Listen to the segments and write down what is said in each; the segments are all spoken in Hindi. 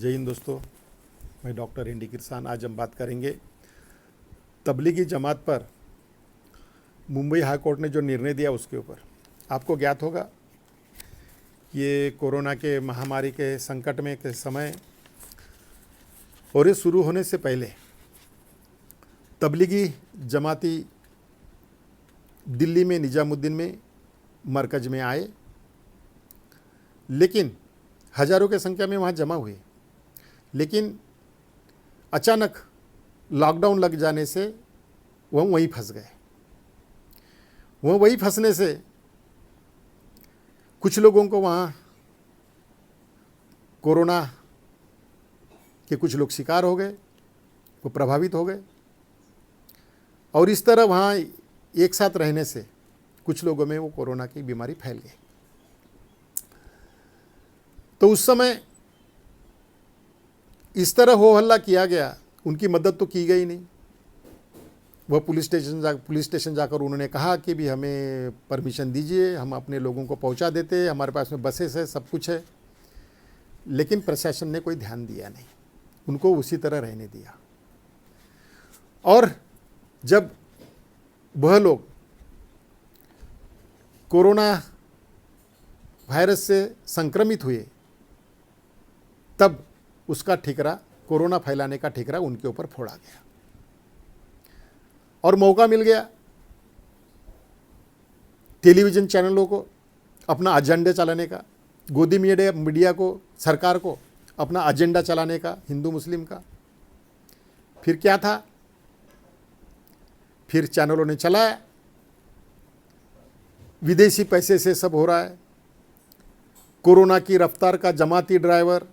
जय हिंद दोस्तों, मैं डॉक्टर एन डी किरसान। आज हम बात करेंगे तबलीगी जमात पर मुंबई हाई कोर्ट ने जो निर्णय दिया उसके ऊपर। आपको ज्ञात होगा ये कोरोना के महामारी के संकट में के समय और ये शुरू होने से पहले तबलीगी जमाती दिल्ली में निजामुद्दीन में मरकज़ में आए, लेकिन हज़ारों की संख्या में वहाँ जमा हुए। लेकिन अचानक लॉकडाउन लग जाने से वह वहीं फंस गए। वह वहीं फंसने से कुछ लोगों को वहाँ कोरोना के कुछ लोग शिकार हो गए, वो प्रभावित हो गए। और इस तरह वहाँ एक साथ रहने से कुछ लोगों में वो कोरोना की बीमारी फैल गई। तो उस समय इस तरह हो हल्ला किया गया, उनकी मदद तो की गई नहीं। वह पुलिस स्टेशन जाकर उन्होंने कहा कि भी हमें परमिशन दीजिए, हम अपने लोगों को पहुंचा देते, हमारे पास में बसेस है, सब कुछ है। लेकिन प्रशासन ने कोई ध्यान दिया नहीं, उनको उसी तरह रहने दिया। और जब वह लोग कोरोना वायरस से संक्रमित हुए, तब उसका ठिकरा, कोरोना फैलाने का ठिकरा उनके ऊपर फोड़ा गया और मौका मिल गया टेलीविज़न चैनलों को अपना एजेंडा चलाने का, गोदी मीडिया को, सरकार को अपना एजेंडा चलाने का, हिंदू मुस्लिम का। फिर क्या था? फिर चैनलों ने चलाया, विदेशी पैसे से सब हो रहा है। कोरोना की रफ्तार का जमाती ड्राइवर,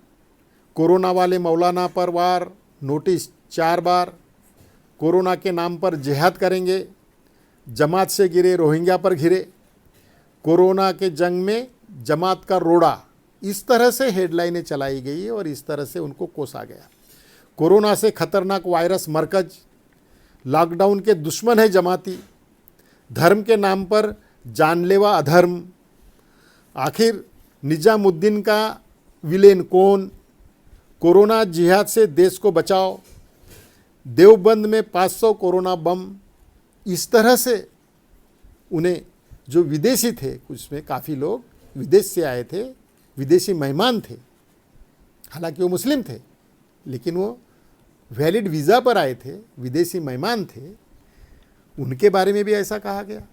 कोरोना वाले मौलाना पर वार, नोटिस 4 बार, कोरोना के नाम पर जिहाद करेंगे, जमात से गिरे रोहिंग्या पर घिरे, कोरोना के जंग में जमात का रोड़ा। इस तरह से हेडलाइनें चलाई गई और इस तरह से उनको कोसा गया। कोरोना से खतरनाक वायरस मरकज, लॉकडाउन के दुश्मन है जमाती, धर्म के नाम पर जानलेवा अधर्म, आखिर निजामुद्दीन का विलेन कौन, कोरोना जिहाद से देश को बचाओ, देवबंद में 500 कोरोना बम। इस तरह से उन्हें, जो विदेशी थे, कुछ में काफ़ी लोग विदेश से आए थे, विदेशी मेहमान थे, हालांकि वो मुस्लिम थे, लेकिन वो वैलिड वीज़ा पर आए थे, विदेशी मेहमान थे, उनके बारे में भी ऐसा कहा गया।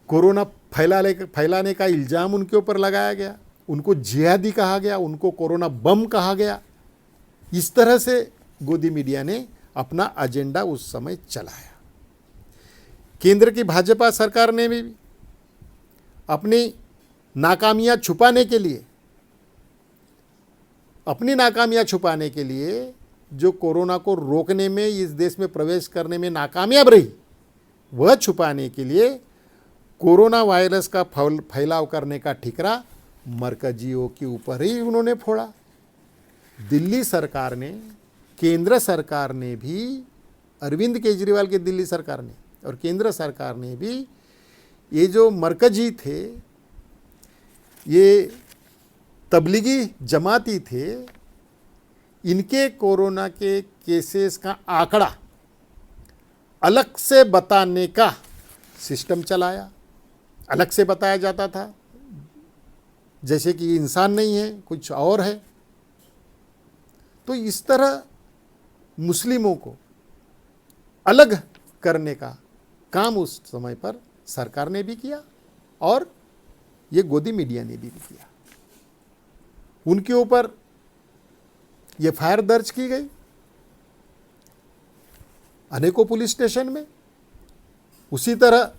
कोरोना फैलाने का इल्ज़ाम उनके ऊपर लगाया गया, उनको जिहादी कहा गया, उनको कोरोना बम कहा गया। इस तरह से गोदी मीडिया ने अपना एजेंडा उस समय चलाया। केंद्र की भाजपा सरकार ने भी अपनी नाकामियां छुपाने के लिए जो कोरोना को रोकने में, इस देश में प्रवेश करने में नाकामयाब रही, वह छुपाने के लिए कोरोना वायरस का फैलाव करने का ठिकरा मरकजियों के ऊपर ही उन्होंने फोड़ा। दिल्ली सरकार ने, केंद्र सरकार ने भी, अरविंद केजरीवाल की दिल्ली सरकार ने और केंद्र सरकार ने भी, ये जो मरकजी थे, ये तबलीगी जमाती थे, इनके कोरोना के केसेस का आंकड़ा अलग से बताने का सिस्टम चलाया। अलग से बताया जाता था, जैसे कि इंसान नहीं है, कुछ और है। तो इस तरह मुस्लिमों को अलग करने का काम उस समय पर सरकार ने भी किया और ये गोदी मीडिया ने भी किया। उनके ऊपर एफआईआर दर्ज की गई अनेकों पुलिस स्टेशन में। उसी तरह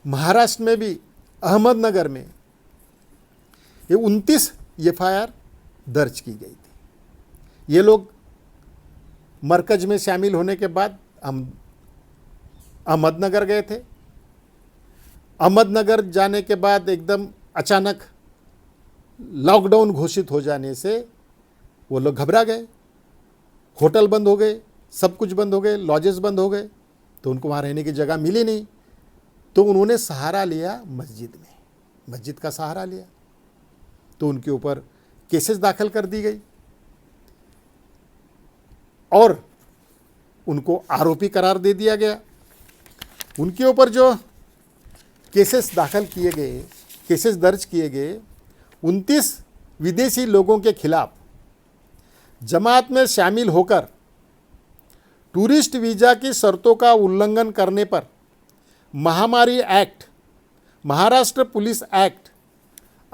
महाराष्ट्र में भी, अहमदनगर में ये 29 एफआईआर दर्ज की गई थी। ये लोग मरकज में शामिल होने के बाद अहमदनगर गए थे। अहमदनगर जाने के बाद एकदम अचानक लॉकडाउन घोषित हो जाने से वो लोग घबरा गए। होटल बंद हो गए, सब कुछ बंद हो गए, लॉजेस बंद हो गए, तो उनको वहाँ रहने की जगह मिली नहीं। तो उन्होंने सहारा लिया मस्जिद में, मस्जिद का सहारा लिया। तो उनके ऊपर केसेस दाखिल कर दी गई और उनको आरोपी करार दे दिया गया। उनके ऊपर जो केसेस दाखिल किए गए, केसेस दर्ज किए गए, 29 विदेशी लोगों के खिलाफ जमात में शामिल होकर टूरिस्ट वीज़ा की शर्तों का उल्लंघन करने पर महामारी एक्ट, महाराष्ट्र पुलिस एक्ट,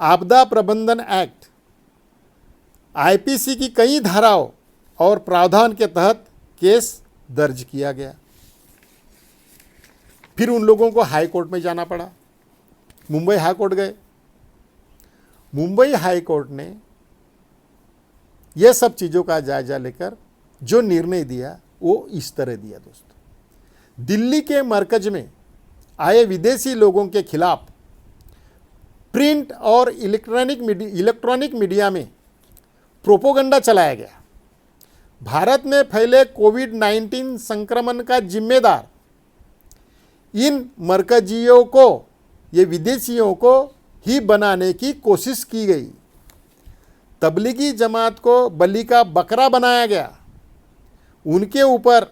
आपदा प्रबंधन एक्ट, आईपीसी की कई धाराओं और प्रावधान के तहत केस दर्ज किया गया। फिर उन लोगों को हाई कोर्ट में जाना पड़ा। मुंबई हाई कोर्ट गए। मुंबई हाई कोर्ट ने यह सब चीज़ों का जायजा लेकर जो निर्णय दिया वो इस तरह दिया दोस्तों। दिल्ली के मरकज में आए विदेशी लोगों के खिलाफ प्रिंट और इलेक्ट्रॉनिक मीडिया में प्रोपोगंडा चलाया गया। भारत में फैले कोविड-19 संक्रमण का जिम्मेदार इन मरकजियों को, ये विदेशियों को ही बनाने की कोशिश की गई। तबलीगी जमात को बलि का बकरा बनाया गया। उनके ऊपर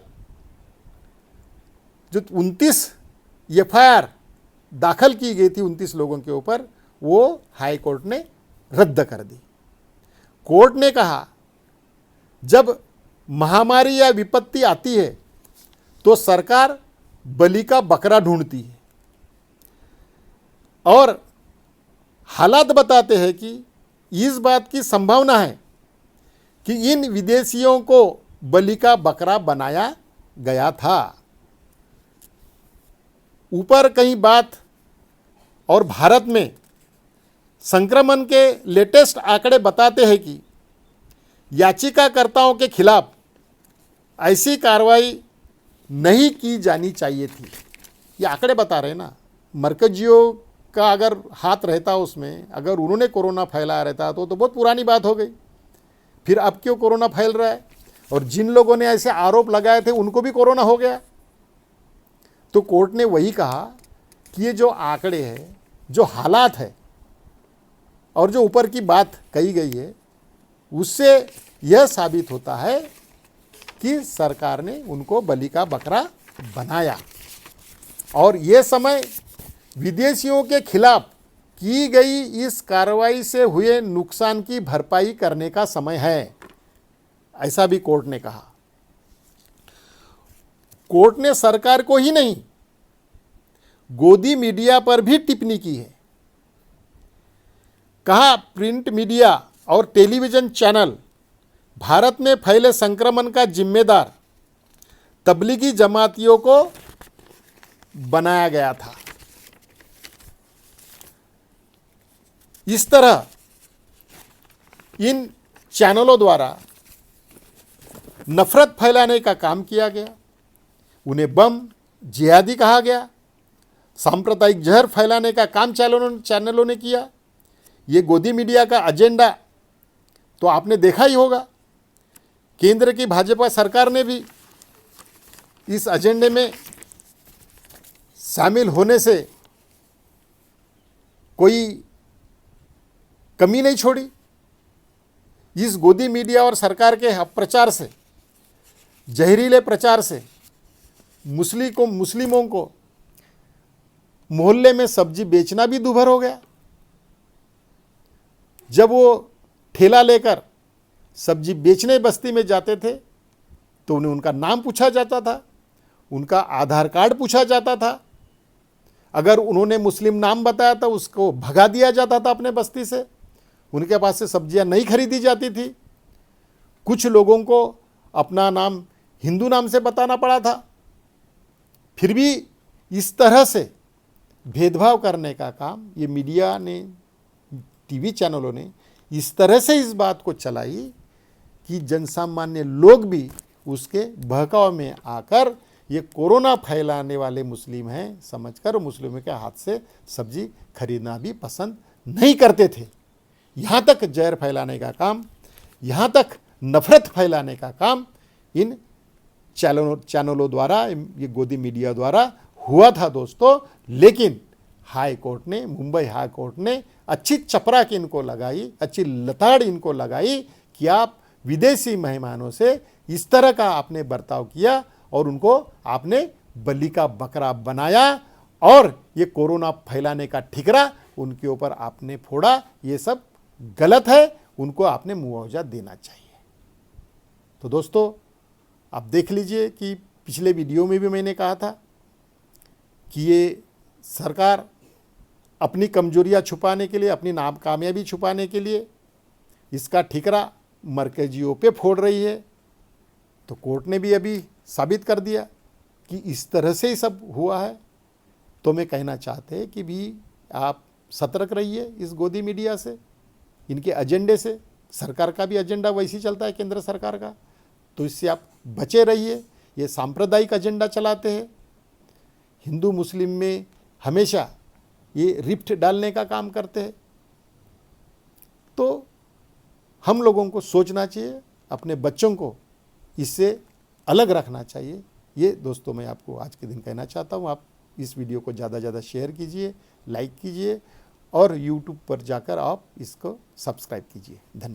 जो 29 एफआईआर दाखिल की गई थी 29 लोगों के ऊपर, वो हाई कोर्ट ने रद्द कर दी। कोर्ट ने कहा जब महामारी या विपत्ति आती है तो सरकार बलि का बकरा ढूंढती है और हालात बताते हैं कि इस बात की संभावना है कि इन विदेशियों को बलि का बकरा बनाया गया था। ऊपर कहीं बात और भारत में संक्रमण के लेटेस्ट आंकड़े बताते हैं कि याचिकाकर्ताओं के खिलाफ ऐसी कार्रवाई नहीं की जानी चाहिए थी। ये आंकड़े बता रहे हैं ना। मरकजियों का अगर हाथ रहता उसमें, अगर उन्होंने कोरोना फैलाया रहता तो बहुत पुरानी बात हो गई। फिर अब क्यों कोरोना फैल रहा है? और जिन लोगों ने ऐसे आरोप लगाए थे उनको भी कोरोना हो गया। तो कोर्ट ने वही कहा कि ये जो आंकड़े हैं, जो हालात है और जो ऊपर की बात कही गई है, उससे यह साबित होता है कि सरकार ने उनको बलि का बकरा बनाया। और ये समय विदेशियों के खिलाफ की गई इस कार्रवाई से हुए नुकसान की भरपाई करने का समय है, ऐसा भी कोर्ट ने कहा। कोर्ट ने सरकार को ही नहीं, गोदी मीडिया पर भी टिप्पणी की है। कहा प्रिंट मीडिया और टेलीविजन चैनल भारत में फैले संक्रमण का जिम्मेदार तबलीगी जमातियों को बनाया गया था। इस तरह इन चैनलों द्वारा नफरत फैलाने का काम किया गया। उन्हें बम, जिहादी कहा गया। सांप्रदायिक जहर फैलाने का काम चैनलों ने किया। ये गोदी मीडिया का एजेंडा तो आपने देखा ही होगा। केंद्र की भाजपा सरकार ने भी इस एजेंडे में शामिल होने से कोई कमी नहीं छोड़ी। इस गोदी मीडिया और सरकार के अपप्रचार से, जहरीले प्रचार से मुस्लिमों को मोहल्ले में सब्जी बेचना भी दूभर हो गया। जब वो ठेला लेकर सब्जी बेचने बस्ती में जाते थे तो उन्हें उनका नाम पूछा जाता था, उनका आधार कार्ड पूछा जाता था। अगर उन्होंने मुस्लिम नाम बताया तो उसको भगा दिया जाता था अपने बस्ती से। उनके पास से सब्जियां नहीं खरीदी जाती थी। कुछ लोगों को अपना नाम हिंदू नाम से बताना पड़ा था। फिर भी इस तरह से भेदभाव करने का काम ये मीडिया ने, टीवी चैनलों ने इस तरह से इस बात को चलाई कि जनसामान्य लोग भी उसके बहकाव में आकर ये कोरोना फैलाने वाले मुस्लिम हैं समझकर मुस्लिमों के हाथ से सब्जी खरीदना भी पसंद नहीं करते थे। यहाँ तक जहर फैलाने का काम, यहाँ तक नफरत फैलाने का काम इन चैनलों द्वारा, ये गोदी मीडिया द्वारा हुआ था दोस्तों। लेकिन हाई कोर्ट ने, मुंबई हाई कोर्ट ने अच्छी चपराक इनको लगाई, अच्छी लताड़ इनको लगाई कि आप विदेशी मेहमानों से इस तरह का आपने बर्ताव किया और उनको आपने बलि का बकरा बनाया और ये कोरोना फैलाने का ठिकरा उनके ऊपर आपने फोड़ा। ये सब गलत है, उनको आपने मुआवजा देना चाहिए। तो दोस्तों, आप देख लीजिए कि पिछले वीडियो में भी मैंने कहा था कि ये सरकार अपनी कमजोरियां छुपाने के लिए, अपनी नाकामयाबी छुपाने के लिए इसका ठिकरा मरकजियों पे फोड़ रही है। तो कोर्ट ने भी अभी साबित कर दिया कि इस तरह से ही सब हुआ है। तो मैं कहना चाहते हैं कि भी आप सतर्क रहिए इस गोदी मीडिया से, इनके एजेंडे से। सरकार का भी एजेंडा वैसे ही चलता है, केंद्र सरकार का, तो इससे आप बचे रहिए। ये सांप्रदायिक एजेंडा चलाते हैं, हिंदू मुस्लिम में हमेशा ये रिफ्ट डालने का काम करते हैं। तो हम लोगों को सोचना चाहिए, अपने बच्चों को इससे अलग रखना चाहिए। ये दोस्तों मैं आपको आज के दिन कहना चाहता हूँ। आप इस वीडियो को ज़्यादा से ज़्यादा शेयर कीजिए, लाइक कीजिए और YouTube पर जाकर आप इसको सब्सक्राइब कीजिए। धन्यवाद।